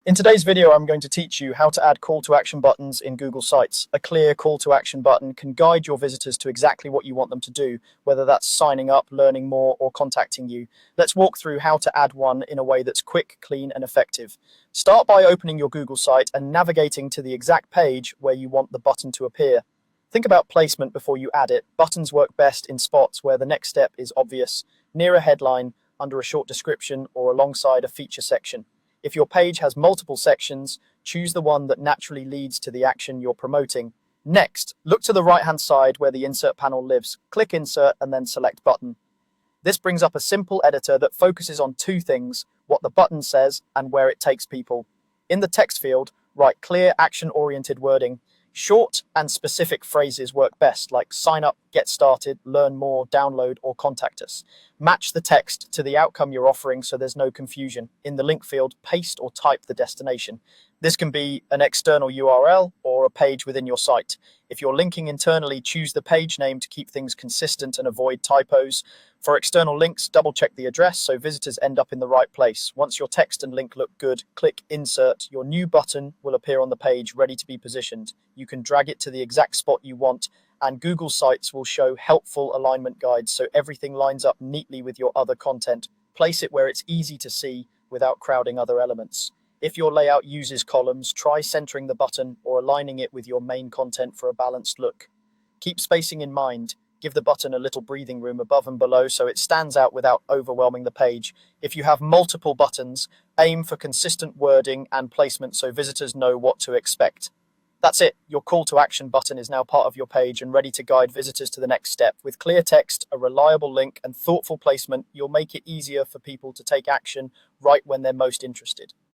In today's video, I'm going to teach you how to add call to action buttons in Google Sites. A clear call to action button can guide your visitors to exactly what you want them to do, whether that's signing up, learning more, or contacting you. Let's walk through how to add one in a way that's quick, clean, and effective. Start by opening your Google site and navigating to the exact page where you want the button to appear. Think about placement before you add it. Buttons work best in spots where the next step is obvious, near a headline, under a short description, or alongside a feature section. If your page has multiple sections, choose the one that naturally leads to the action you're promoting. Next, look to the right-hand side where the Insert panel lives. Click Insert and then select Button. This brings up a simple editor that focuses on two things: what the button says and where it takes people. In the text field, write clear, action-oriented wording. Short and specific phrases work best, like sign up, get started, learn more, download, or contact us. Match the text to the outcome you're offering so there's no confusion. In the link field, paste or type the destination. This can be an external URL or a page within your site. If you're linking internally, choose the page name to keep things consistent and avoid typos. For external links, double-check the address so visitors end up in the right place. Once your text and link look good, click Insert. Your new button will appear on the page, ready to be positioned. You can drag it to the exact spot you want, and Google Sites will show helpful alignment guides so everything lines up neatly with your other content. Place it where it's easy to see without crowding other elements. If your layout uses columns, try centering the button or aligning it with your main content for a balanced look. Keep spacing in mind. Give the button a little breathing room above and below so it stands out without overwhelming the page. If you have multiple buttons, aim for consistent wording and placement so visitors know what to expect. That's it. Your call to action button is now part of your page and ready to guide visitors to the next step. With clear text, a reliable link, and thoughtful placement, you'll make it easier for people to take action right when they're most interested.